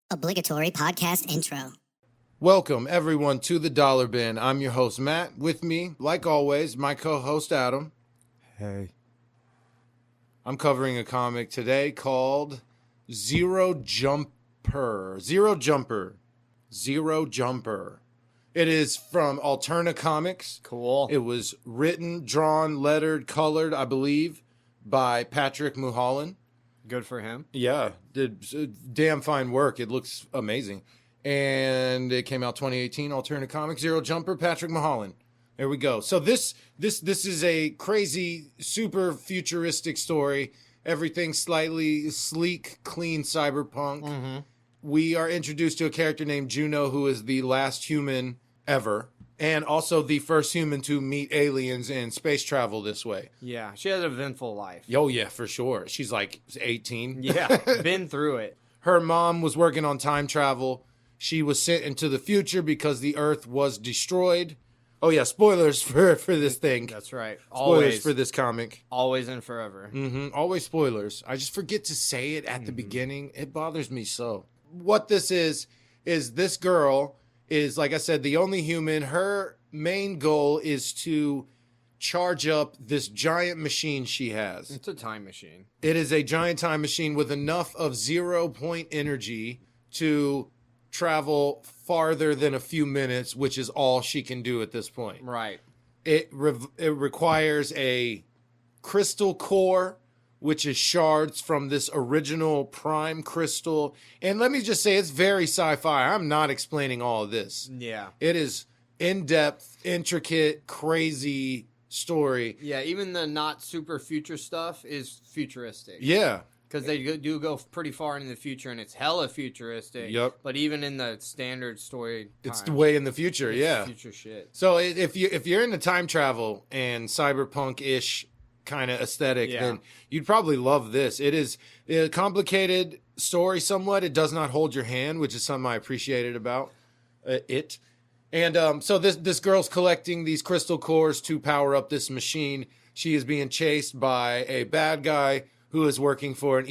Obligatory podcast intro. Welcome, everyone, to the Dollar Bin. I'm your host, Matt. With me, like always, my co-host, Adam. Hey. I'm covering a comic today called Zero Jumper. Zero Jumper. It is from Alterna Comics. Cool. It was written, drawn, lettered, colored, I believe, by Patrick Mulholland. Good for him. Yeah, did damn fine work. It looks amazing. And it came out 2018, Alterna Comics, Zero Jumper, Patrick Mulholland. There we go. So this is a crazy, super futuristic story. Everything slightly sleek, clean cyberpunk. Mm-hmm. We are introduced to a character named Juno, who is the last human ever, and also the first human to meet aliens and space travel this way. Yeah, she had an eventful life. Oh, yeah, for sure. She's like 18. Yeah, been through it. Her mom was working on time travel. She was sent into the future because the Earth was destroyed. Oh, yeah, spoilers for this thing. That's right. Spoilers Always. for this comic. Always and forever. Always spoilers. I just forget to say it at the beginning. It bothers me so. What this is this girl is, like I said, the only human. Her main goal is to charge up this giant machine she has. It's a time machine. It is a giant time machine with enough of 0-point energy to travel farther than a few minutes, which is all she can do at this point. Right. It requires a crystal core, which is shards from this original prime crystal. And let me just say, it's very sci-fi. I'm not explaining all of this. Yeah. It is in-depth, intricate, crazy story. Yeah, even the not super future stuff is futuristic. Yeah. Because they do go pretty far into the future, and it's hella futuristic. Yep. But even in the standard story It's time, way in the future, it's yeah. future shit. So if you're into time travel and cyberpunk-ish kind of aesthetic, then you'd probably love this. It is a complicated story somewhat. It does not hold your hand, which is something I appreciated about it. And so this girl's collecting these crystal cores to power up this machine. She is being chased by a bad guy who is working for an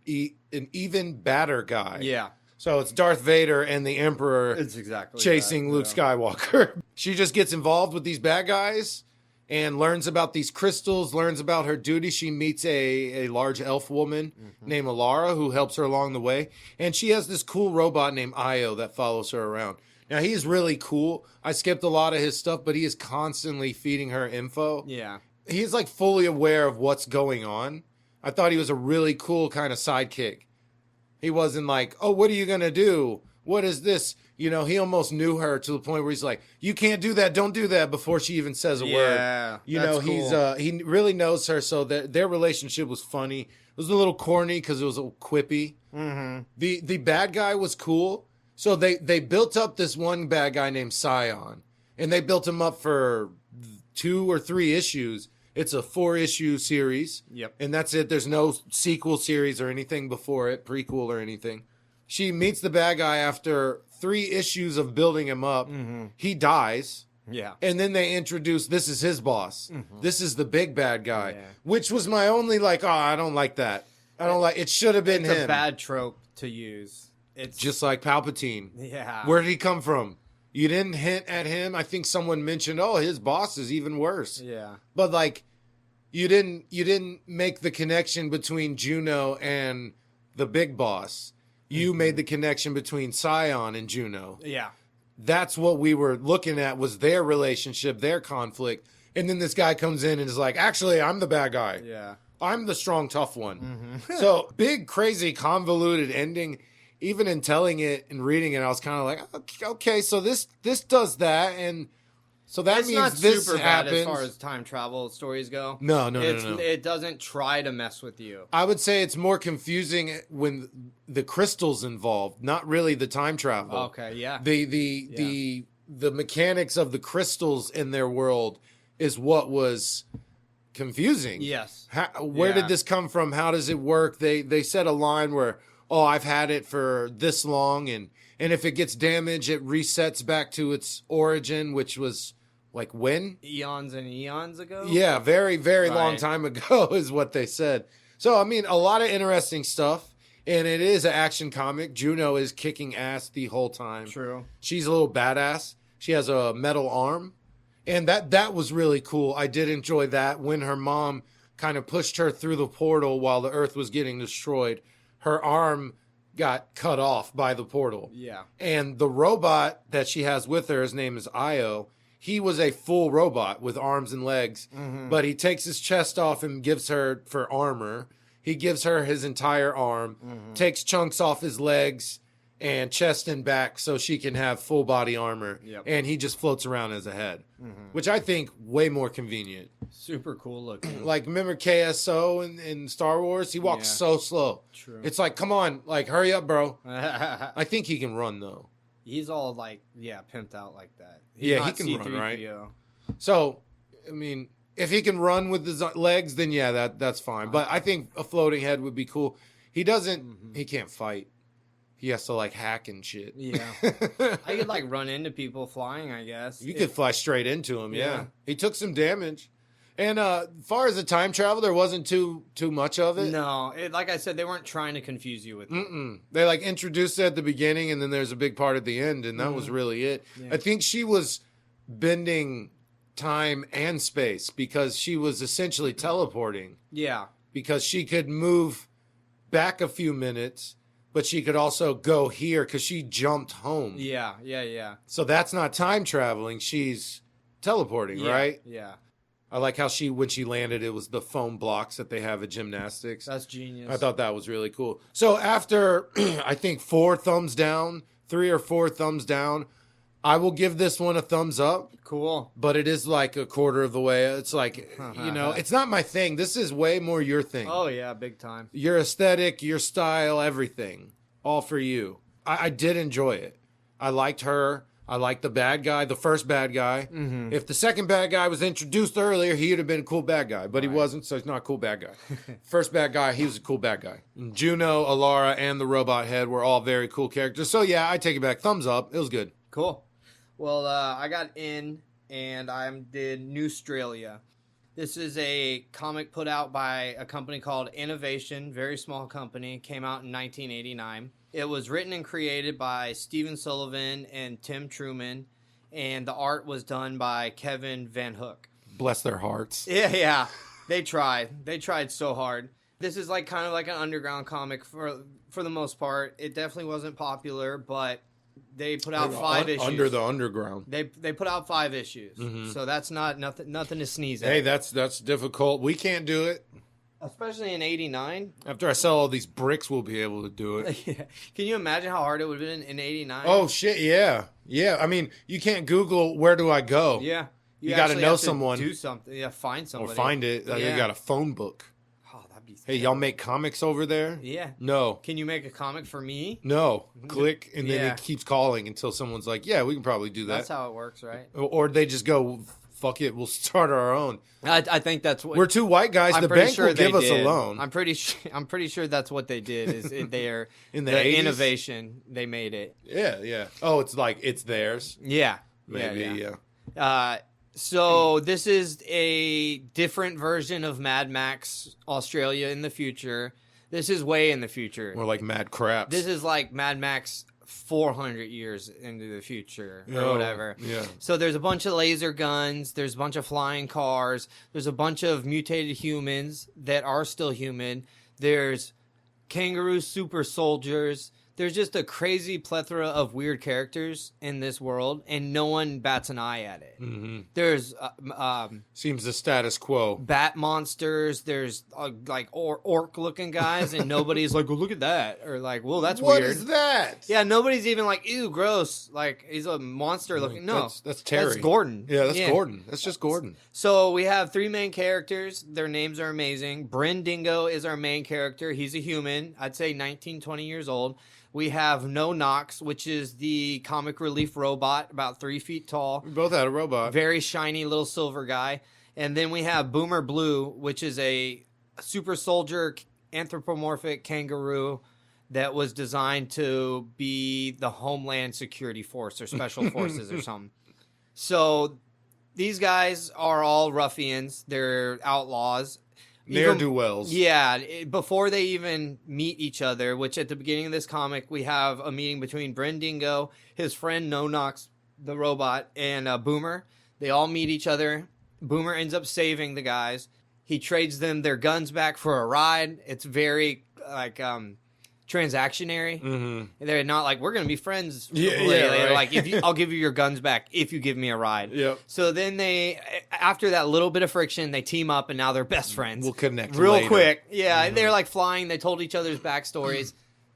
even badder guy. Yeah. So it's Darth Vader and the Emperor It's exactly chasing that, Luke Skywalker. She just gets involved with these bad guys and learns about these crystals, learns about her duty. She meets a large elf woman named Alara who helps her along the way. And she has this cool robot named Io that follows her around. Now, he's really cool. I skipped a lot of his stuff, but he is constantly feeding her info. Yeah. He's like fully aware of what's going on. I thought he was a really cool kind of sidekick. He wasn't like, oh, what are you going to do? What is this? You know, he almost knew her to the point where he's like, you can't do that. Don't do that before she even says a word. Yeah. You know, cool. he really knows her. So their relationship was funny. It was a little corny because it was a quippy. Mm-hmm. The bad guy was cool. So they built up this one bad guy named Scion. And they built him up for 2 or 3 issues. It's a 4-issue series. Yep. And that's it. There's no sequel series or anything before it, prequel or anything. She meets the bad guy after 3 issues of building him up. Mm-hmm. He dies. Yeah. And then they introduce, this is his boss. Mm-hmm. This is the big bad guy. Yeah. Which was my only I don't like that. It should have been It's him. a bad trope to use. It's Just like Palpatine. Yeah. Where did he come from? You didn't hint at him. I think someone mentioned, oh, his boss is even worse. Yeah. But like, you didn't make the connection between Juno and the big boss. You made the connection between Scion and Juno. Yeah. That's what we were looking at, was their relationship, their conflict. And then this guy comes in and is like, actually, I'm the bad guy. Yeah. I'm the strong, tough one. Mm-hmm. So big, crazy, convoluted ending. Even in telling it and reading it, I was kind of like, okay, so this does that, and so that It's means not this super happens. bad as far as time travel stories go. No. It doesn't try to mess with you. I would say it's more confusing when the crystal's involved, not really the time travel. Okay, yeah. The mechanics of the crystals in their world is what was confusing. Yes. Where did this come from? How does it work? They said a line where, oh, I've had it for this long, and if it gets damaged, it resets back to its origin, which was like when? Eons and eons ago? Yeah, very, very long Right. time ago is what they said. So, I mean, a lot of interesting stuff. And it is an action comic. Juno is kicking ass the whole time. True. She's a little badass. She has a metal arm. And that was really cool. I did enjoy that when her mom kind of pushed her through the portal while the Earth was getting destroyed. Her arm got cut off by the portal. Yeah. And the robot that she has with her, his name is Io. He was a full robot with arms and legs, but he takes his chest off and gives her for armor. He gives her his entire arm, takes chunks off his legs and chest and back so she can have full body armor. Yep. And he just floats around as a head, which I think way more convenient. Super cool looking. Like, remember KSO in Star Wars? He walks so slow. True. It's like, come on, like, hurry up, bro. I think he can run, though. He's all like, pimped out like that. He's Yeah, he not can run, right? C-3PO. So, I mean, if he can run with his legs, then yeah, that's fine. But I think a floating head would be cool. He doesn't, he can't fight. He has to, like, hack and shit. Yeah. I could, like, run into people flying, I guess. You could fly straight into him, yeah. He took some damage. And as far as the time travel, there wasn't too much of it. No, like I said, they weren't trying to confuse you with it. They, like, introduced it at the beginning, and then there's a big part at the end, and that was really it. Yeah. I think she was bending time and space because she was essentially teleporting. Yeah. Because she could move back a few minutes, but she could also go here because she jumped home. Yeah. So that's not time traveling. She's teleporting, right? Yeah. I like how when she landed, it was the foam blocks that they have at gymnastics. That's genius. I thought that was really cool. So after, I think 3 or 4 thumbs down, I will give this one a thumbs up. Cool. But it is like a quarter of the way. It's like, it's not my thing. This is way more your thing. Oh, yeah, big time. Your aesthetic, your style, everything. All for you. I did enjoy it. I liked her. I liked the bad guy, the first bad guy. If the second bad guy was introduced earlier, he would have been a cool bad guy. But he wasn't, so he's not a cool bad guy. First bad guy, he was a cool bad guy. And Juno, Alara, and the robot head were all very cool characters. So yeah, I take it back. Thumbs up. It was good. Cool. Well, I got in, and I did Newstralia. This is a comic put out by a company called Innovation, very small company, came out in 1989. It was written and created by Steven Sullivan and Tim Truman, and the art was done by Kevin Van Hook. Bless their hearts. Yeah. They tried. They tried so hard. This is like kind of like an underground comic for the most part. It definitely wasn't popular, but they put out 5 issues. Under the underground. They put out 5 issues. So that's nothing to sneeze at. Hey, that's difficult. We can't do it. Especially in 89. After I sell all these bricks, we'll be able to do it. Yeah. Can you imagine how hard it would have been in 89? Oh, shit, yeah. Yeah, I mean, you can't Google, where do I go? Yeah. You got to know someone. Do something. Yeah, find somebody. Or find it. Yeah. You got a phone book. Oh, that'd be Hey, y'all make comics over there? Yeah. No. Can you make a comic for me? No. Click, and then it keeps calling until someone's like, yeah, we can probably do that. That's how it works, right? Or they just go, fuck it, we'll start our own. I think that's what we're 2 white guys. The bank will give us a loan. I'm pretty sure that's what they did. Is they're in the 80s? Innovation they made it. Yeah. Oh, it's like it's theirs. Yeah, maybe. Yeah. So this is a different version of Mad Max Australia in the future. This is way in the future. More like Mad Craps. This is like Mad Max 400 years into the future or whatever. Yeah. So there's a bunch of laser guns. There's a bunch of flying cars. There's a bunch of mutated humans that are still human. There's kangaroo super soldiers. There's just a crazy plethora of weird characters in this world, and no one bats an eye at it. There's seems the status quo. Bat monsters. There's like orc-looking guys, and nobody's like, "Well, look at that," or like, "Well, that's weird." What is that? Yeah, nobody's even like, "Ew, gross!" Like he's a monster looking. No, that's Terry. That's Gordon. Yeah, that's Gordon. That's just Gordon. So we have 3 main characters. Their names are amazing. Bryn Dingo is our main character. He's a human. I'd say 19, 20 years old. We have No Knox, which is the comic relief robot, about 3 feet tall. We both had a robot. Very shiny little silver guy. And then we have Boomer Blue, which is a super soldier anthropomorphic kangaroo that was designed to be the Homeland Security Force or Special Forces or something. So these guys are all ruffians. They're outlaws. ne'er-do-wells. Before they even meet each other, which at the beginning of this comic, we have a meeting between Bryn Dingo, his friend No Nox, the robot, and Boomer. They all meet each other. Boomer ends up saving the guys. He trades them their guns back for a ride. It's very, like, transactionary. Mm-hmm. They're not like, we're going to be friends. They're like, I'll give you your guns back if you give me a ride. Yep. So then after that little bit of friction, they team up and now they're best friends. We'll connect real later. quick. Yeah, they're like flying. They told each other's backstories.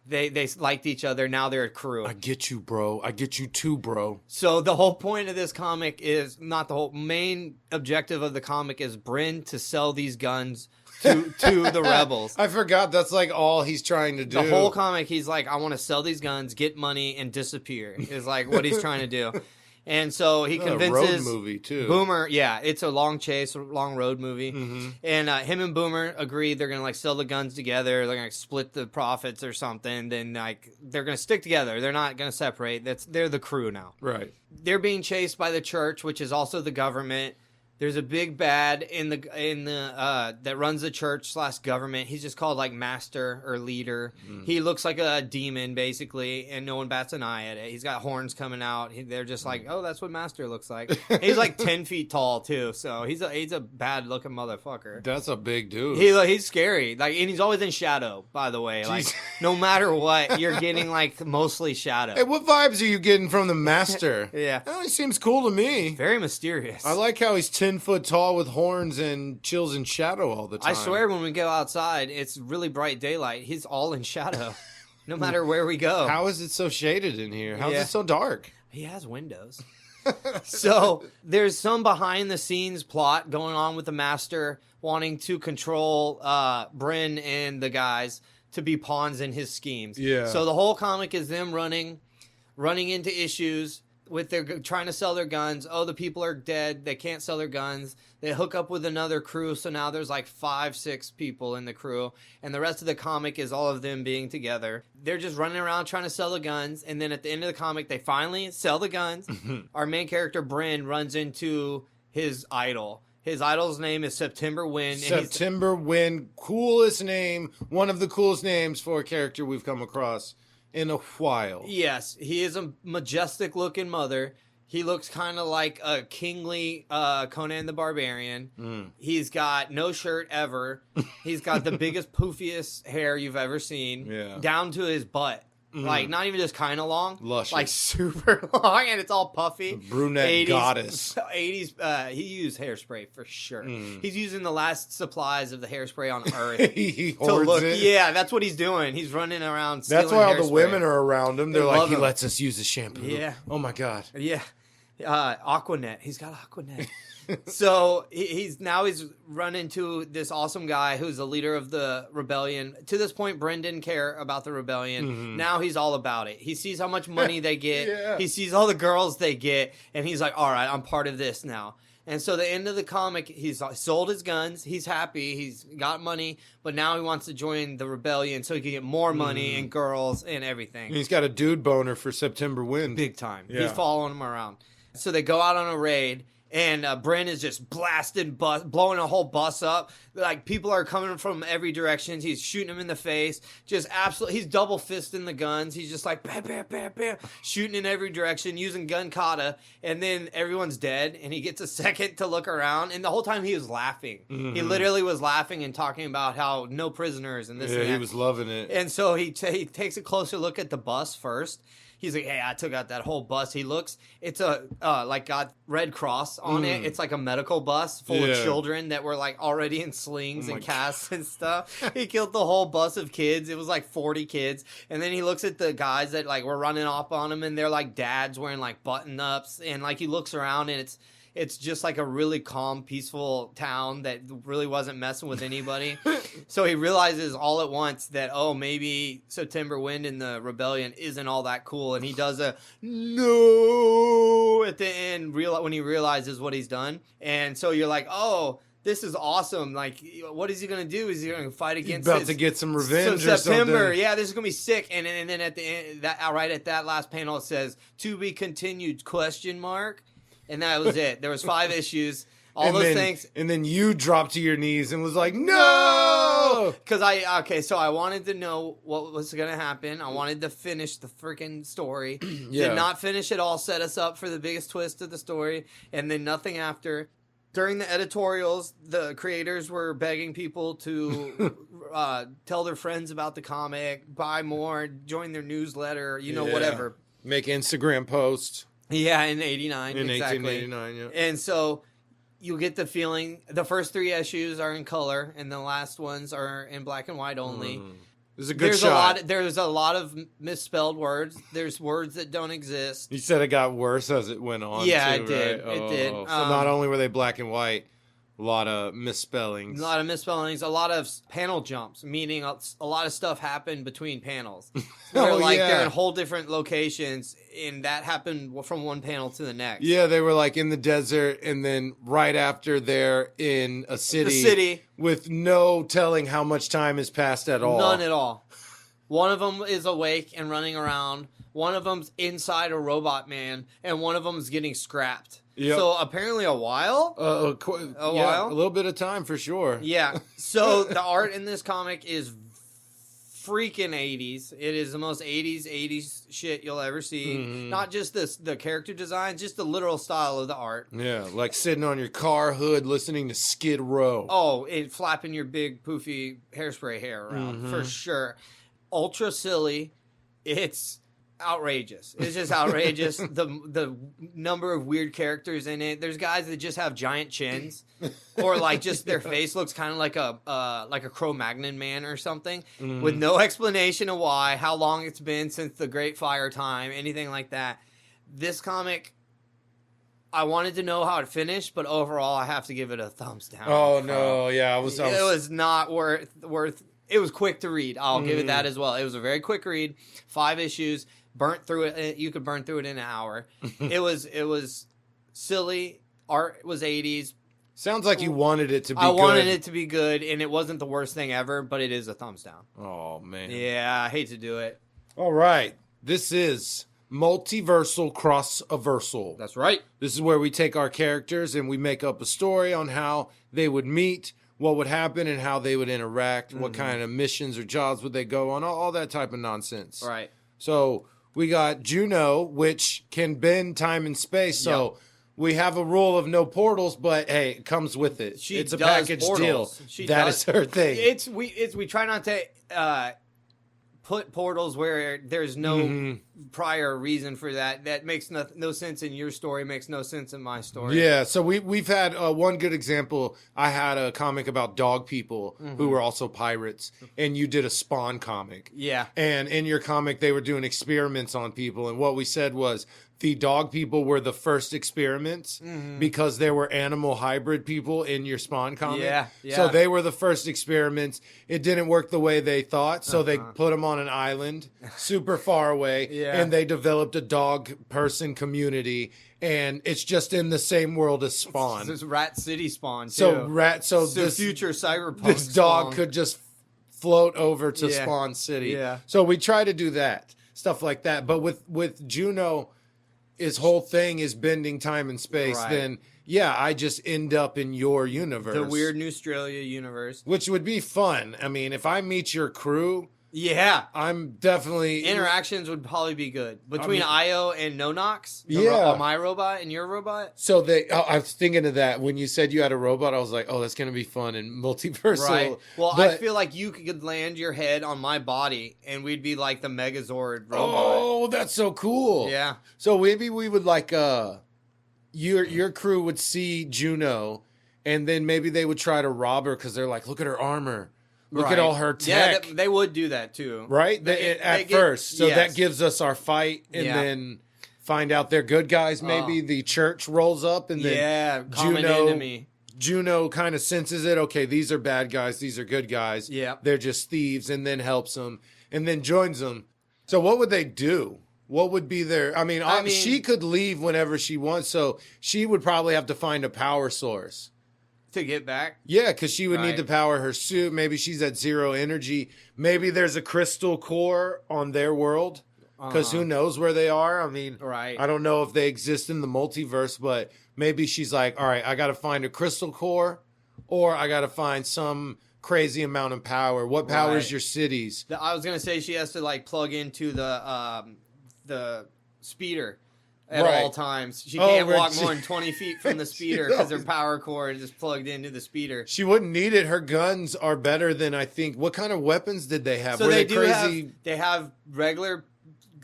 They liked each other. Now they're a crew. I get you, bro. I get you too, bro. So the whole point of this comic is not the whole main objective of the comic is Bryn to sell these guns to the rebels. I forgot that's like all he's trying to do. The whole comic, he's like, I want to sell these guns, get money, and disappear. Is like what he's trying to do. And so he convinces a road movie too. Boomer. Yeah, it's a long chase, a long road movie. Mm-hmm. And him and Boomer agree they're gonna like sell the guns together. They're gonna split the profits or something. Then like they're gonna stick together. They're not gonna separate. They're the crew now. Right. They're being chased by the church, which is also the government. There's a big bad in the that runs the church / government. He's just called like master or leader. Mm. He looks like a demon basically, and no one bats an eye at it. He's got horns coming out. They're just like, oh, that's what master looks like. He's like 10 feet tall too, so he's a bad looking motherfucker. That's a big dude. He's scary. Like, and he's always in shadow. By the way, like no matter what, you're getting like mostly shadow. Hey, what vibes are you getting from the master? Yeah, he seems cool to me. Very mysterious. I like how he's 10 foot tall with horns and chills in shadow all the time. I swear when we go outside, it's really bright daylight. He's all in shadow, no matter where we go. How is it so shaded in here? How is it so dark? He has windows. So there's some behind the scenes plot going on with the master wanting to control Bryn and the guys to be pawns in his schemes. Yeah. So the whole comic is them running into issues with their trying to sell their guns. Oh, the people are dead. They can't sell their guns. They hook up with another crew. So now there's like 5-6 people in the crew. And the rest of the comic is all of them being together. They're just running around trying to sell the guns. And then at the end of the comic, they finally sell the guns. Our main character, Bryn, runs into his idol. His idol's name is September Wind. September Wind. Coolest name. One of the coolest names for a character we've come across in a while. Yes, he is a majestic looking mother. He looks kind of like a kingly Conan the Barbarian. Mm. He's got no shirt ever. He's got the biggest, poofiest hair you've ever seen, down to his butt. Like, not even just kind of long. Luscious. Like, super long, and it's all puffy. The brunette 80s, goddess. 80s, he used hairspray for sure. Mm. He's using the last supplies of the hairspray on Earth. He hoards it. Yeah, that's what he's doing. He's running around That's why all hairspray. The women are around him. They're like, he him. lets us use the shampoo. Yeah. Oh, my God. Yeah. Aquanet. He's got Aquanet. So he's run into this awesome guy who's the leader of the rebellion. To this point, Bryn didn't care about the rebellion. Mm-hmm. Now he's all about it. He sees how much money they get. Yeah. He sees all the girls they get, and he's like, all right, I'm part of this now. And so the end of the comic, he's sold his guns. He's happy. He's got money, but now he wants to join the rebellion so he can get more money and girls and everything. He's got a dude boner for September Wind. Big time. Yeah. He's following him around. So they go out on a raid. And Bryn is just blasting, blowing a whole bus up. Like, people are coming from every direction. He's shooting them in the face. Just absolutely, he's double fisting the guns. He's just like, bam, bam, bam, bam, shooting in every direction, using gun kata. And then everyone's dead, and he gets a second to look around. And the whole time he was laughing. Mm-hmm. He literally was laughing and talking about how no prisoners and this and that. He was loving it. And so he takes a closer look at the bus first. He's like, hey, I took out that whole bus. He looks, it's got Red Cross on it. It's like a medical bus full of children that were like already in slings and casts and stuff. He killed the whole bus of kids. It was like 40 kids. And then he looks at the guys that like were running off on him, and they're like dads wearing like button ups. And like he looks around, and it's just like a really calm, peaceful town that really wasn't messing with anybody. So he realizes all at once that, oh, maybe September Wind and the rebellion isn't all that cool. And he does a no at the end when he realizes what he's done. And so you're like, oh, this is awesome. Like, what is he going to do? Is he going to fight against to get some revenge or September, something? Yeah, this is going to be sick. And then at the end, right at that last panel, it says, to be continued, ? And that was it. There was 5 issues. All those things. And then you dropped to your knees and was like, no! Because so I wanted to know what was going to happen. I wanted to finish the freaking story. Did not finish it all, set us up for the biggest twist of the story, and then nothing after. During the editorials, the creators were begging people to tell their friends about the comic, buy more, join their newsletter, whatever. Make Instagram posts. Yeah, in 89. In exactly. 1889, yeah. And so you get the feeling the first 3 issues are in color and the last ones are in black and white only. This is a good shot. There's a lot of misspelled words. There's words that don't exist. You said it got worse as it went on. Yeah, too, it did. Right? It did. So not only were they black and white, a lot of misspellings. A lot of panel jumps, meaning a lot of stuff happened between panels. They're in whole different locations, and that happened from one panel to the next. Yeah, they were like in the desert, and then right after they're in a city. With no telling how much time has passed at all. None at all. One of them is awake and running around. One of them's inside a robot man, and one of them's getting scrapped. Yep. So apparently a while? A while? A little bit of time for sure. Yeah. So the art in this comic is freaking 80s. It is the most 80s shit you'll ever see. Mm-hmm. Not just the character design, just the literal style of the art. Yeah, like sitting on your car hood listening to Skid Row. Oh, and flapping your big poofy hairspray hair around, for sure. Ultra silly. It's outrageous. It's just outrageous. The number of weird characters in it. There's guys that just have giant chins, or like just their face looks kind of like a Cro-Magnon man or something, with no explanation of why, how long it's been since the Great Fire time, anything like that. This comic, I wanted to know how it finished, but overall, I have to give it a thumbs down. Oh no, yeah, it was not worth. It was quick to read. I'll give it that as well. It was a very quick read. 5 issues. Burnt through it. You could burn through it in an hour. It was silly. Art was 80s. Sounds like you wanted it to be good. I wanted it to be good, and it wasn't the worst thing ever, but it is a thumbs down. Oh, man. Yeah, I hate to do it. All right. This is Multiversal Cross-Aversal. That's right. This is where we take our characters and we make up a story on how they would meet, what would happen, and how they would interact, what kind of missions or jobs would they go on, all that type of nonsense. Right. So we got Juno, which can bend time and space. So we have a rule of no portals, but hey, it comes with it. It's a package deal. That is her thing. We try not to put portals where there's no prior reason for that. That makes no sense in your story, makes no sense in my story. Yeah, so we've had one good example. I had a comic about dog people who were also pirates, and you did a Spawn comic. Yeah. And in your comic, they were doing experiments on people, and what we said was the dog people were the first experiments because there were animal hybrid people in your Spawn comic. Yeah. So they were the first experiments. It didn't work the way they thought, so they put them on an island super far away, and they developed a dog person community, and it's just in the same world as Spawn. This Rat City Spawn, too. So this future cyberpunk this dog Spawn could just float over to Spawn City. Yeah. So we try to do that, stuff like that. But with Juno, his whole thing is bending time and space, then I just end up in your universe. The weird Newstralia universe. Which would be fun. I mean, if I meet your crew, I'm definitely... Interactions would probably be good. Between Io and Nonox, my robot and your robot. So I was thinking of that. When you said you had a robot, I was like, oh, that's going to be fun and multiversal. Right. Well, I feel like you could land your head on my body, and we'd be like the Megazord robot. Oh, that's so cool. Yeah. So maybe we would like... Your crew would see Juno, and then maybe they would try to rob her because they're like, look at her armor. Look at all her tech. Yeah, they would do that too. Right? At first. So that gives us our fight, and then find out they're good guys, maybe. The church rolls up, and then common enemy. Juno kind of senses it. Okay, these are bad guys. These are good guys. Yeah. They're just thieves, and then helps them, and then joins them. So what would they do? What would be their... I mean, she could leave whenever she wants, so she would probably have to find a power source. To get back? Yeah, because she would need to power her suit. Maybe she's at 0 energy. Maybe there's a crystal core on their world. because who knows where they are? I mean, Right. I don't know if they exist in the multiverse, but maybe she's like, all right, I got to find a crystal core, or I got to find some crazy amount of power. What powers Right. your cities? I was gonna say she has to like plug into the speeder at Right. all times. She can't right. walk more than 20 feet from the speeder because her power cord is plugged into the speeder. She wouldn't need it. Her guns are better than I think. What kind of weapons did they have? So Were they they do crazy? they have regular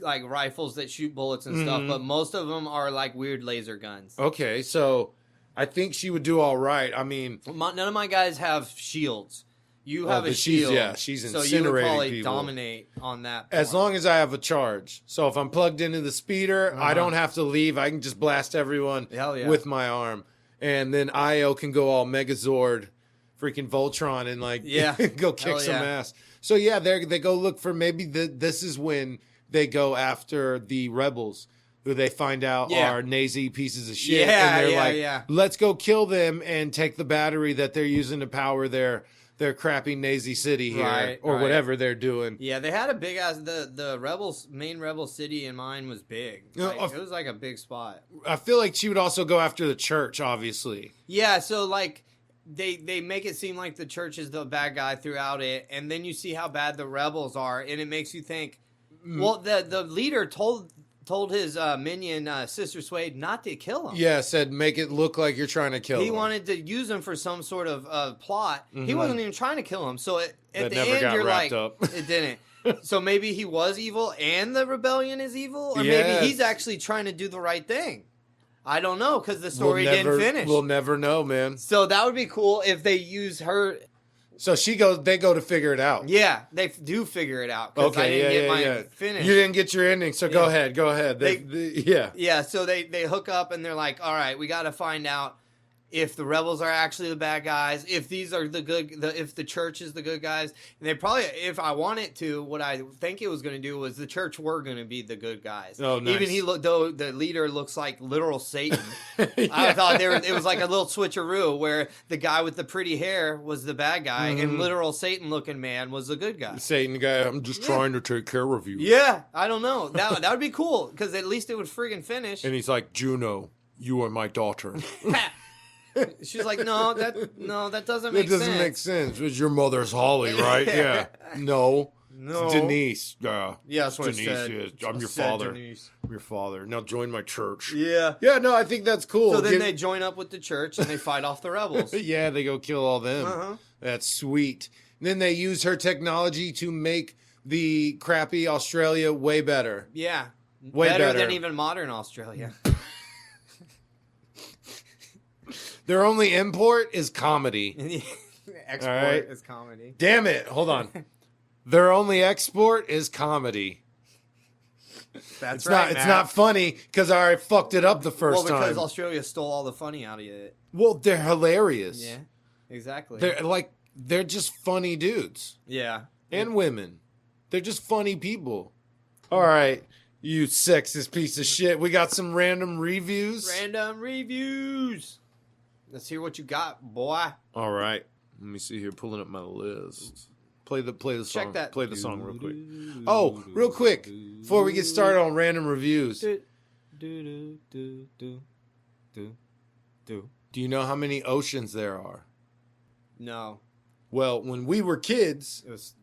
like rifles that shoot bullets and stuff, but most of them are like weird laser guns. Okay, so I think she would do all right. I mean, None of my guys have shields. You have a but shield. she's so you would incinerating probably people. dominate on that. As point. long as I have a charge. So if I'm plugged into the speeder, I don't have to leave. I can just blast everyone Hell yeah. with my arm. And then Io can go all Megazord, freaking Voltron, and like go kick Hell some yeah. ass. So yeah, they go look for maybe this is when they go after the rebels, who they find out are Nazi pieces of shit. Yeah, and they're yeah. let's go kill them and take the battery that they're using to power their crappy Nazi city here, or whatever they're doing. Yeah, they had a big ass. The rebels main rebel city in mine was big. Like, it was like a big spot. I feel like she would also go after the church, obviously. Yeah, so like they make it seem like the church is the bad guy throughout it, and then you see how bad the rebels are, and it makes you think. Well, the leader told his minion Sister Suede not to kill him. Yeah, said make it look like you're trying to kill him. He wanted to use him for some sort of plot. He wasn't even trying to kill him. So at the never end, got you're wrapped like, up. it didn't. So maybe he was evil and the rebellion is evil? Or maybe he's actually trying to do the right thing. I don't know, because the story didn't finish. We'll never know, man. So that would be cool if they use her. So they go to figure it out. Yeah, they do figure it out. Okay, I didn't get mine finished. You didn't get your ending, so go ahead. Yeah, so they hook up and they're like, all right, we got to find out if the rebels are actually the bad guys, if these are if the church is the good guys. And they probably, if I wanted to, what I think it was going to do was the church were going to be the good guys. Oh, nice. Even though the leader looks like literal Satan. I thought it was like a little switcheroo where the guy with the pretty hair was the bad guy and literal Satan looking man was the good guy. Satan guy, I'm just trying to take care of you. Yeah, I don't know. That would be cool because at least it would friggin' finish. And he's like, Juno, you are my daughter. She's like, no, that doesn't make sense. It doesn't make sense. It's your mother's Holly, right? Yeah. No. No. It's Denise. Yeah, that's what Denise. it said. Yeah. I'm your father. Denise. I'm your father. Now join my church. Yeah. Yeah, no, I think that's cool. So then they join up with the church and they fight off the rebels. Yeah, they go kill all them. That's sweet. And then they use her technology to make the crappy Australia way better. Yeah. Way better. than even modern Australia. Their only import is comedy. Export is comedy. Damn it. Hold on. Their only export is comedy. That's It's not funny because I already fucked it up the first time. Well, because Australia stole all the funny out of it. Well, they're hilarious. Yeah, exactly. They're just funny dudes. Yeah. And women. They're just funny people. All right, you sexist piece of shit. We got some random reviews. Let's hear what you got, boy. All right. Let me see here. Pulling up my list. Play the song. Check that. Play the song real quick. Oh, real quick before we get started on random reviews. Do you know how many oceans there are? No. Well, when we were kids, It was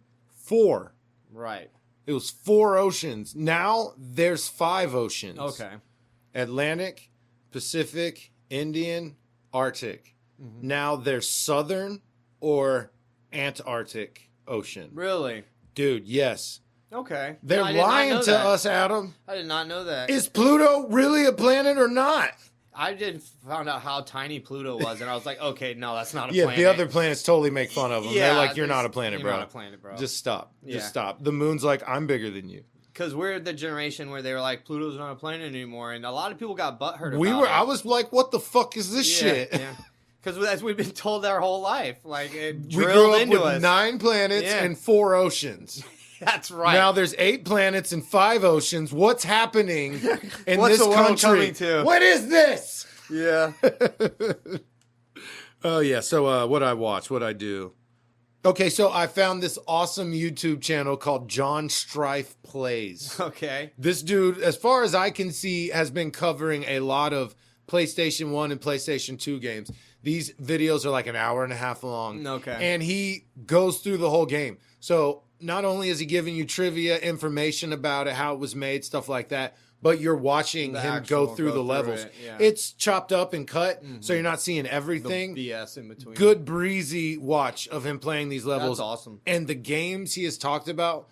4. right. It was 4 oceans. Now there's 5 oceans. Okay. Atlantic, Pacific, Indian, Arctic. Now there's Southern or Antarctic Ocean. Really? Dude, yes. Okay. They're No, I did not lying know to that. us, Adam. I did not know that. Is Pluto really a planet or not? I did found out how tiny Pluto was, and I was like, okay, no, that's not a Yeah, planet. the other planets totally make fun of them. Yeah, They're like, you're not a planet, you're bro. not a planet, bro. Just stop. Yeah. Just stop. The moon's like, I'm bigger than you. Because we're the generation where they were like, Pluto's not a planet anymore, and a lot of people got butthurt about it. I was like, what the fuck is this shit? Yeah. Because as we've been told our whole life, like it We drilled grew up into with us. 9 planets and 4 oceans. That's right. Now there's 8 planets and 5 oceans. What's happening in What's this the world country? coming to? What is this? Yeah. Oh yeah. So what I watch, what I do. Okay, so I found this awesome YouTube channel called John Strife Plays. Okay. This dude, as far as I can see, has been covering a lot of PlayStation 1 and PlayStation 2 games. These videos are like an hour and a half long. Okay. And he goes through the whole game. So not only is he giving you trivia, information about it, how it was made, stuff like that, but you're watching him go through the levels. It's chopped up and cut, so you're not seeing everything. The BS in between. Good breezy watch of him playing these levels. That's awesome. And the games he has talked about,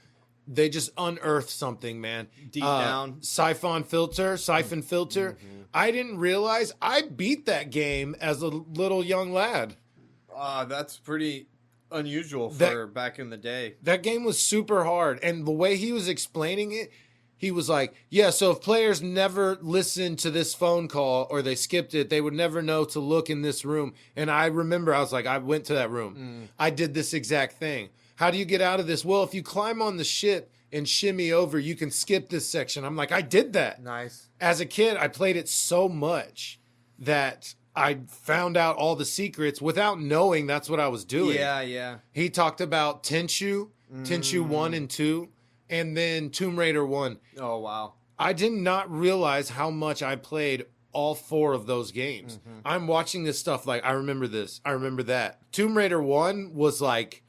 they just unearth something, man. Deep down. Siphon Filter. I didn't realize I beat that game as a little young lad. That's pretty unusual for back in the day. That game was super hard. And the way he was explaining it, he was like, yeah, so if players never listened to this phone call or they skipped it, they would never know to look in this room. And I remember I was like, I went to that room. I did this exact thing. How do you get out of this? Well, if you climb on the ship and shimmy over, you can skip this section. I'm like, I did that. Nice. As a kid, I played it so much that I found out all the secrets without knowing that's what I was doing. Yeah. He talked about Tenchu 1 and 2. And then Tomb Raider 1. Oh, wow. I did not realize how much I played all 4 of those games. I'm watching this stuff like, I remember this, I remember that. Tomb Raider 1 was like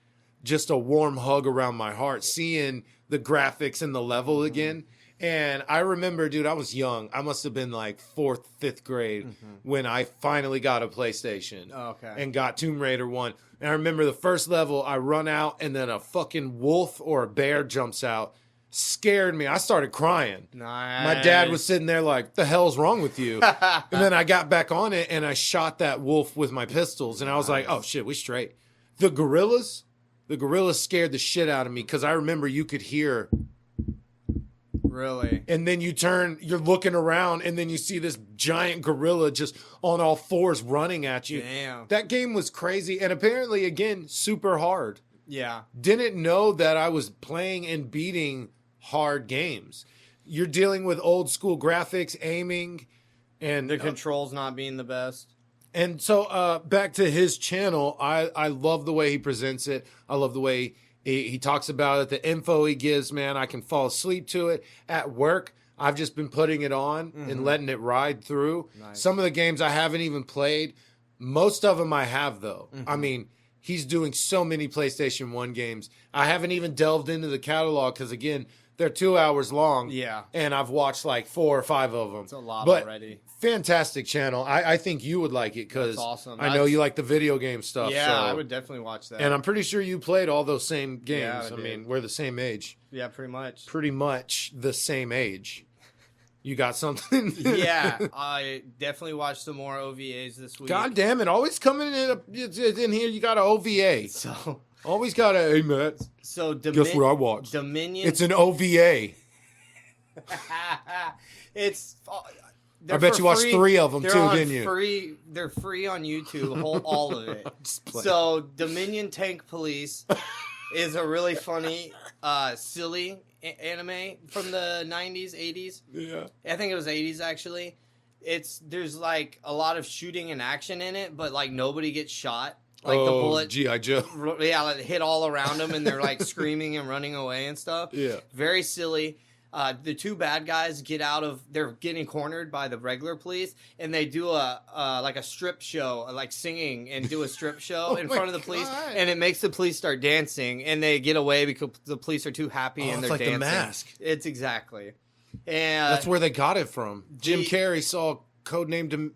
just a warm hug around my heart, seeing the graphics and the level again. And I remember, dude, I was young. I must have been like 4th, 5th grade when I finally got a PlayStation and got Tomb Raider 1. And I remember the first level, I run out and then a fucking wolf or a bear jumps out. Scared me. I started crying. Nice. My dad was sitting there like, the hell's wrong with you? And then I got back on it and I shot that wolf with my pistols. And I was like, oh shit, we straight. The gorillas scared the shit out of me because I remember you could hear. Really? And then you're looking around and then you see this giant gorilla just on all 4s running at you. Damn. That game was crazy and apparently, again, super hard. Yeah. Didn't know that I was playing and beating hard games. You're dealing with old school graphics, aiming, and the controls not being the best. And so back to his channel, I love the way he presents it. I love the way he talks about it, the info he gives, man. I can fall asleep to it. At work, I've just been putting it on and letting it ride through. Nice. Some of the games I haven't even played. Most of them I have, though. I mean, he's doing so many PlayStation 1 games. I haven't even delved into the catalog because, again, they're 2 hours long. Yeah. And I've watched like 4 or 5 of them. It's a lot already. Fantastic channel. I think you would like it because awesome. I know you like the video game stuff. Yeah, so. I would definitely watch that. And I'm pretty sure you played all those same games. Yeah, I mean, we're the same age. Yeah, pretty much. Pretty much the same age. You got something? Yeah, I definitely watched some more OVAs this week. God damn it. Always coming in here, you got an OVA. So always got a, hey, Matt. So guess what I watched? Dominion. It's an OVA. It's... I bet you watched 3 of them too, didn't you? They're free on YouTube, all of it. So Dominion Tank Police is a really funny, silly anime from the 90s, 80s. Yeah. I think it was 80s, actually. There's like a lot of shooting and action in it, but like nobody gets shot. Like the bullet, G.I. Joe. Yeah, like, hit all around them, and they're like screaming and running away and stuff. Yeah. Very silly. The 2 bad guys they're getting cornered by the regular police, and they do a strip show, like singing and do a strip show in front of the police, and it makes the police start dancing, and they get away because the police are too happy and they're it's like dancing. The Mask. It's exactly. And that's where they got it from. Jim Carrey saw Codename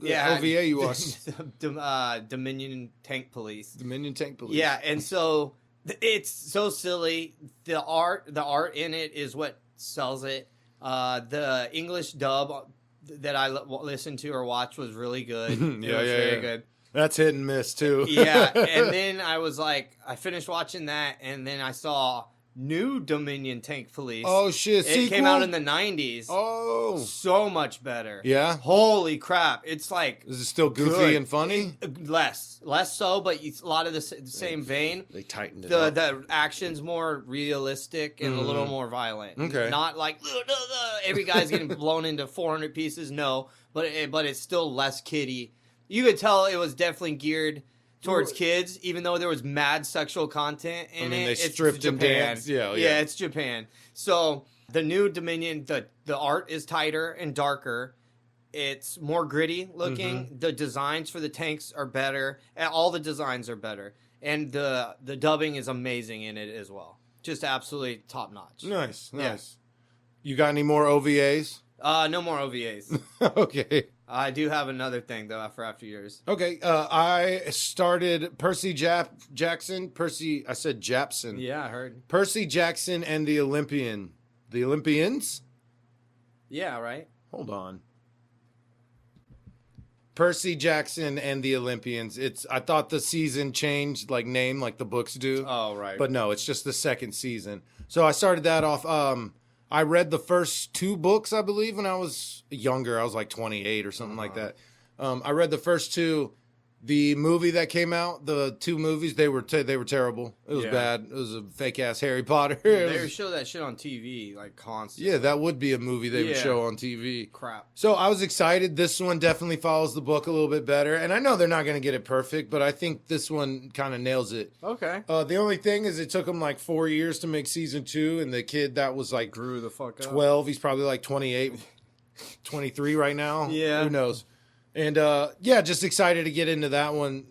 OVA you watched. Dominion Tank Police. Dominion Tank Police. Yeah, and so it's so silly. The art in it is what sells it. The English dub that I listened to or watched was really good. Very good. That's hit and miss too. Yeah, and then I finished watching that, and then I saw New Dominion Tank Police. Oh shit! It came out in the 90s. Oh, so much better. Yeah. Holy crap! It's like, is it still goofy good. and funny? Less so, but it's a lot of the same vein. They tightened it up. The action's more realistic and a little more violent. Okay. Not like every guy's getting blown into 400 pieces. No, but it's still less kiddie. You could tell it was definitely geared towards kids, even though there was mad sexual content in it. They it's stripped and Japan. danced. Yeah, it's Japan. So the new Dominion, the art is tighter and darker. It's more gritty looking. Mm-hmm. The designs for the tanks are better. All the designs are better. And the dubbing is amazing in it as well. Just absolutely top notch. Nice. Yeah. You got any more OVAs? No more OVAs. Okay. I do have another thing, though, for after yours. Okay. I started Percy Jackson. Percy, I said Japson. Yeah, I heard. Percy Jackson and the Olympians? Yeah, right. Hold on. Percy Jackson and the Olympians. I thought the season changed name like the books do. Oh, right. But no, it's just the second season. So I started that off. I read the first 2 books, I believe, when I was younger. I was like 28 or something like that. I read the first 2. The movie that came out, the 2 movies, they were terrible. It was bad. It was a fake ass Harry Potter. They would show that shit on TV constantly. Yeah, that would be a movie they would show on TV. Crap. So I was excited. This one definitely follows the book a little bit better, and I know they're not going to get it perfect, but I think this one kind of nails it. Okay. The only thing is, it took them 4 years to make season 2, and the kid that was grew the fuck up. 12. He's probably 28, 23 right now. Yeah. Who knows? And, just excited to get into that one.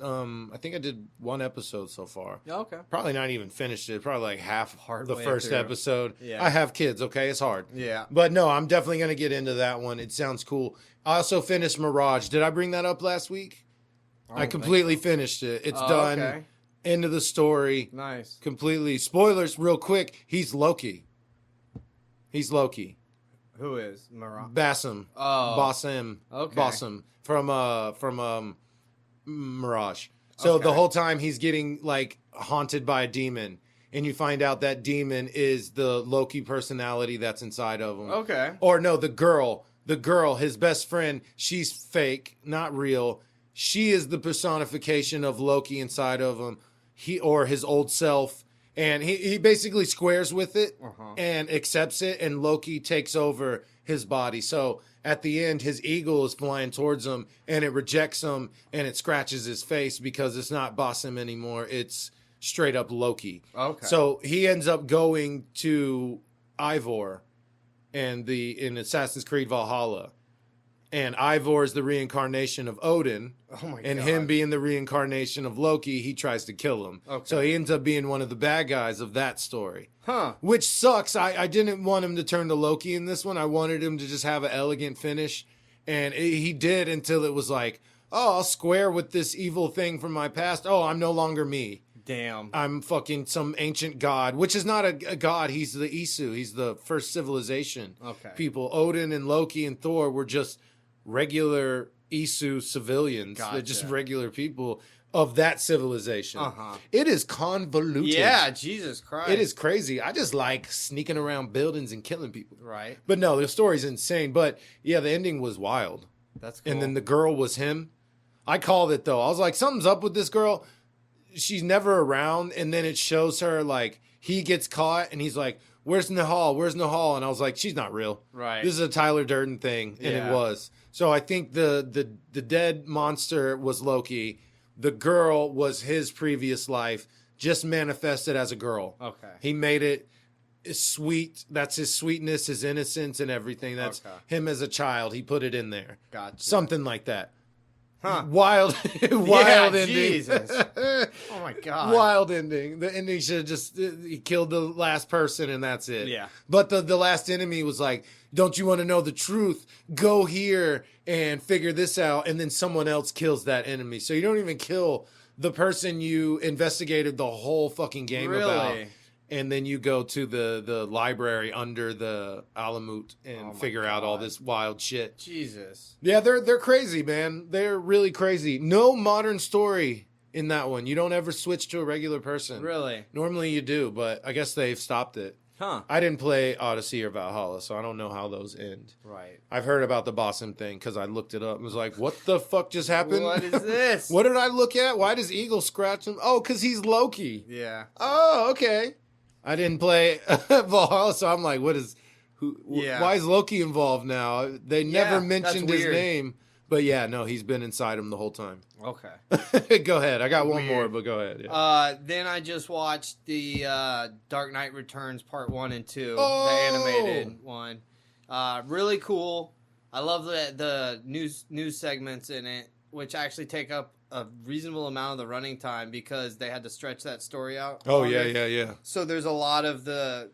I think I did 1 episode so far. Okay. Probably not even finished it. Probably half Hard the first through. episode. Yeah. I have kids, okay? It's hard. Yeah. But no, I'm definitely going to get into that one. It sounds cool. I also finished Mirage. Did I bring that up last week? I completely finished it. It's done. Okay. End of the story. Nice. Completely. Spoilers real quick. He's Loki. Who is? Mirage? Bassam. Oh. Bassam. Okay. Bassam from Mirage. So Okay. the whole time he's getting haunted by a demon, and you find out that demon is the Loki personality that's inside of him. Okay. Or no, the girl, his best friend, she's fake, not real. She is the personification of Loki inside of him. Or his old self. And he basically squares with it and accepts it, and Loki takes over his body. So at the end, his eagle is flying towards him, and it rejects him, and it scratches his face because it's not Bassam anymore. It's straight up Loki. Okay. So he ends up going to Ivor in Assassin's Creed Valhalla. And Ivor is the reincarnation of Odin. Oh my god. And him being the reincarnation of Loki, he tries to kill him. Okay. So he ends up being one of the bad guys of that story. Huh. Which sucks. I didn't want him to turn to Loki in this one. I wanted him to just have an elegant finish. And he did, until it was I'll square with this evil thing from my past. Oh, I'm no longer me. Damn. I'm fucking some ancient god, which is not a god. He's the Isu. He's the first civilization. Okay. People. Odin and Loki and Thor were just regular Isu civilians. Gotcha. They're just regular people of that civilization. It is convoluted. Yeah, Jesus Christ. It is crazy. I just like sneaking around buildings and killing people. Right. But no, the story's insane. But yeah, the ending was wild. That's cool. And then the girl was him. I called it, though. I was like, something's up with this girl. She's never around. And then it shows her, he gets caught, and he's like, where's Nahal? Where's Nahal? And I was like, she's not real. Right. This is a Tyler Durden thing. And it was. So I think the dead monster was Loki. The girl was his previous life, just manifested as a girl. Okay. He made it sweet. That's his sweetness, his innocence, and everything. That's him as a child. He put it in there. Gotcha. Something like that. Huh. Wild ending. Jesus. Oh my god. Wild ending. The ending should have just he killed the last person, and that's it. Yeah. But the last enemy was like, don't you want to know the truth? Go here and figure this out. And then someone else kills that enemy. So you don't even kill the person you investigated the whole fucking game about. And then you go to the library under the Alamut and figure out all this wild shit. Jesus. Yeah, they're crazy, man. They're really crazy. No modern story in that one. You don't ever switch to a regular person. Really? Normally you do, but I guess they've stopped it. Huh. I didn't play Odyssey or Valhalla, so I don't know how those end. Right. I've heard about the Bossum thing because I looked it up and was like, what the fuck just happened? What is this? What did I look at? Why does Eagle scratch him? Oh, because he's Loki. Yeah. Oh, okay. I didn't play Valhalla, so I'm like, why is Loki involved now? They never mentioned his name, But yeah, no, he's been inside him the whole time. Okay. Go ahead. I got one more, but go ahead. Yeah. Then I just watched the Dark Knight Returns Part 1 and 2, the Oh! animated one. Really cool. I love the news segments in it, which actually take up a reasonable amount of the running time because they had to stretch that story out. Oh, yeah. So there's a lot of the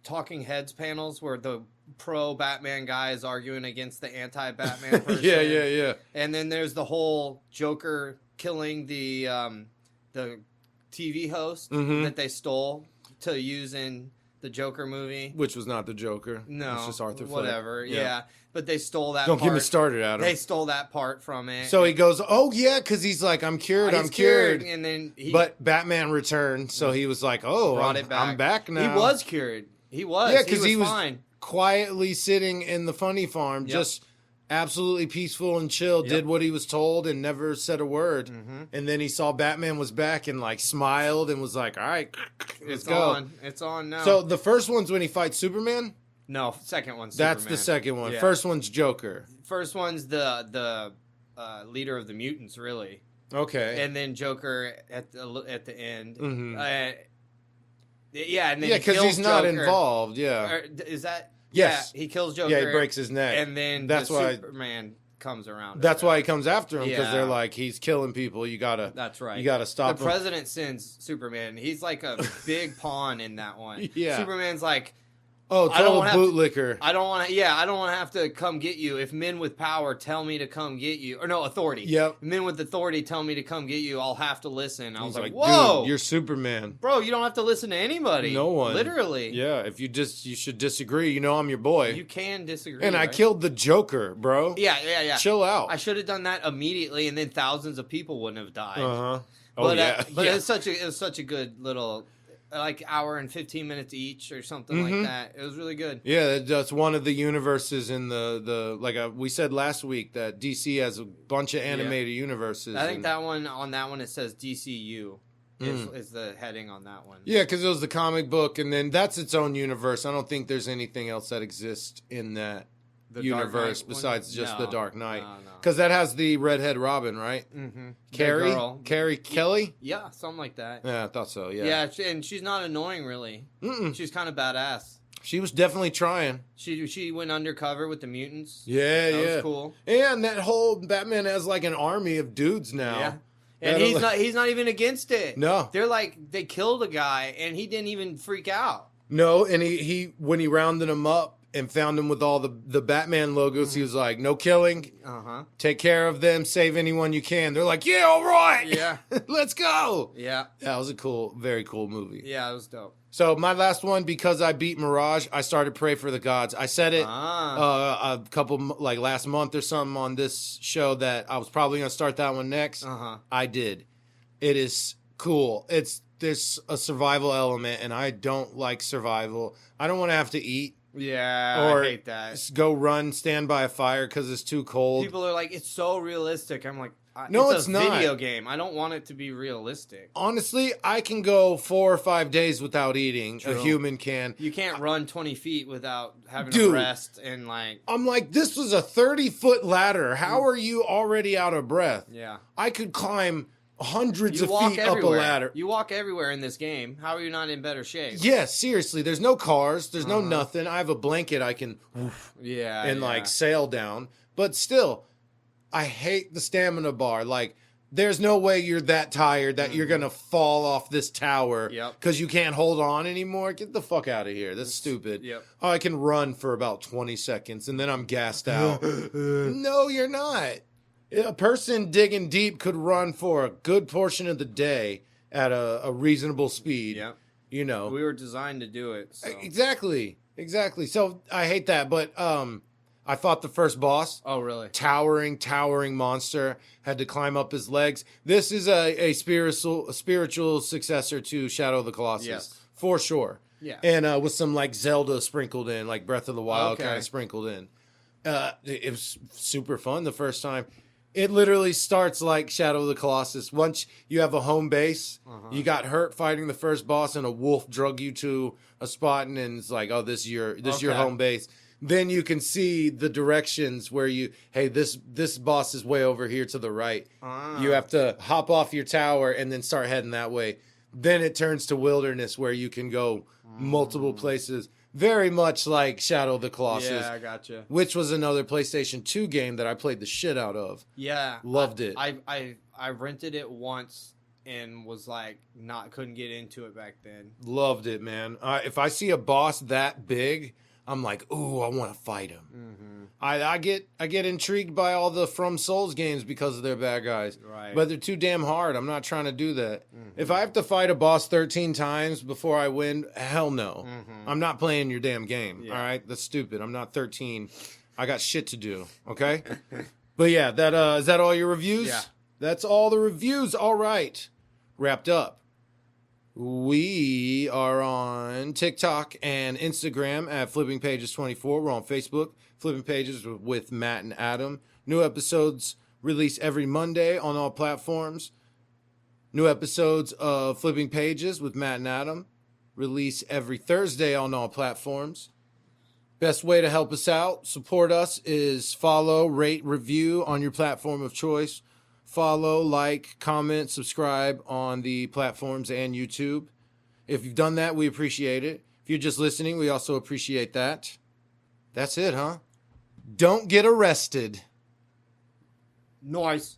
talking heads panels where the pro-Batman guy is arguing against the anti-Batman person. Yeah. And then there's the whole Joker killing the TV host that they stole to use in the Joker movie. Which was not the Joker. No. It's just Arthur Fleck. Whatever, yeah. But they stole that Don't part. get me started, Adam. They stole that part from it. So he goes, oh, yeah, because he's like, I'm cured, He's I'm cured. And then But Batman returned, so he was like, oh, I'm back now. He was cured. He was. Yeah, because he was fine. quietly sitting in the funny farm, just absolutely peaceful and chill, did what he was told and never said a word. Mm-hmm. And then he saw Batman was back and like smiled and was like, all right, let's go. It's on now. So the first one's when he fights Superman? No, second one's That's Superman. the second one. Yeah. First one's Joker. First one's the leader of the mutants, really. Okay. And then Joker at the end. Mm-hmm. And then because he's not involved. Yeah. Or, is that? Yes. Yeah, he kills Joker. Yeah, he breaks his neck. And then that's why Superman comes around. That's why he comes after him, because they're Yeah. like, he's killing people. You gotta. That's right. You gotta stop the him. president sends Superman. He's like a big pawn in that one. Yeah. Superman's like, Oh, total bootlicker. I don't want to have to come get you. If men with power tell me to come get you, or no, authority. Yep. If men with authority tell me to come get you, I'll have to listen. I was He's like, whoa. dude, you're Superman. Bro, you don't have to listen to anybody. No one. Literally. Yeah, if you should disagree. You know I'm your boy. You can disagree. And I killed the Joker, bro. Yeah. Chill out. I should have done that immediately, and then thousands of people wouldn't have died. Uh-huh. Oh, But, yeah. but it was such a good little, like, hour and 15 minutes each or something like that. It was really good. Yeah, that's one of the universes in the we said last week that DC has a bunch of animated universes. I think that one it says DCU is the heading on that one. Yeah, because it was the comic book, and then that's its own universe. I don't think there's anything else that exists in that universe besides just the Dark Knight. Because that has the redhead Robin, right? Mm-hmm. Carrie Kelly? Yeah, something like that. Yeah, I thought so, yeah. Yeah, and she's not annoying, really. Mm-mm. She's kind of badass. She was definitely trying. She went undercover with the mutants. Yeah, that was cool. And that whole Batman has like an army of dudes now. Yeah. And he's not even against it. No. They're like, they killed a guy, and he didn't even freak out. No, and he when he rounded him up and found him with all the Batman logos, he was like, no killing. Uh-huh. Take care of them. Save anyone you can. They're like, yeah, all right. Yeah. Let's go. Yeah. That was a very cool movie. Yeah, it was dope. So my last one, because I beat Mirage, I started Pray for the Gods. I said it a couple, like last month or something on this show that I was probably going to start that one next. Uh-huh. I did. It is cool. There's a survival element, and I don't like survival. I don't want to have to eat. Yeah, I hate that. Just go stand by a fire because it's too cold. People are like, it's so realistic. I'm like, no, it's not. Video game. I don't want it to be realistic. Honestly, I can go 4 or 5 days without eating. True. A human can. You can't run 20 feet without having to rest and like. I'm like, this was a 30-foot ladder. How are you already out of breath? Yeah, I could climb hundreds of feet everywhere. Up a ladder. You walk everywhere in this game. How are you not in better shape? Yeah, seriously. There's no cars. There's no nothing. I have a blanket I can like sail down. But still, I hate the stamina bar. Like, there's no way you're that tired that you're going to fall off this tower because you can't hold on anymore. Get the fuck out of here. That's stupid. Yep. Oh, I can run for about 20 seconds and then I'm gassed out. No, you're not. A person digging deep could run for a good portion of the day at a reasonable speed. Yeah. You know. We were designed to do it. So. Exactly. So I hate that. But I fought the first boss. Oh, really? Towering monster. Had to climb up his legs. This is a spiritual successor to Shadow of the Colossus. Yes. For sure. Yeah. And with some like Zelda sprinkled in, like Breath of the Wild kind of sprinkled in. It was super fun the first time. It literally starts like Shadow of the Colossus. Once you have a home base, you got hurt fighting the first boss, and a wolf drug you to a spot, and it's like, oh, this is your home base. then you can see the directions where this boss is way over here to the right. You have to hop off your tower and then start heading that way. Then it turns to wilderness where you can go multiple places. Very much like Shadow of the Colossus. Yeah, I gotcha. Which was another PlayStation 2 game that I played the shit out of. Yeah. Loved it. I rented it once and was like, couldn't get into it back then. Loved it, man. If I see a boss that big, I'm like, ooh, I want to fight him. Mm-hmm. I get intrigued by all the From Souls games because of their bad guys. Right. But they're too damn hard. I'm not trying to do that. Mm-hmm. If I have to fight a boss 13 times before I win, hell no. Mm-hmm. I'm not playing your damn game. Yeah. All right? That's stupid. I'm not 13. I got shit to do. Okay? But yeah, is that all your reviews? Yeah. That's all the reviews. All right. Wrapped up. We are on TikTok and Instagram at Flipping Pages 24. We're on Facebook, Flipping Pages with Matt and Adam. New episodes release every Monday on all platforms. New episodes of Flipping Pages with Matt and Adam release every Thursday on all platforms. Best way to help us out, support us, is follow, rate, review on your platform of choice. Follow, like, comment, subscribe on the platforms and YouTube. If you've done that, we appreciate it. If you're just listening, we also appreciate that. That's it, huh? Don't get arrested. Nice.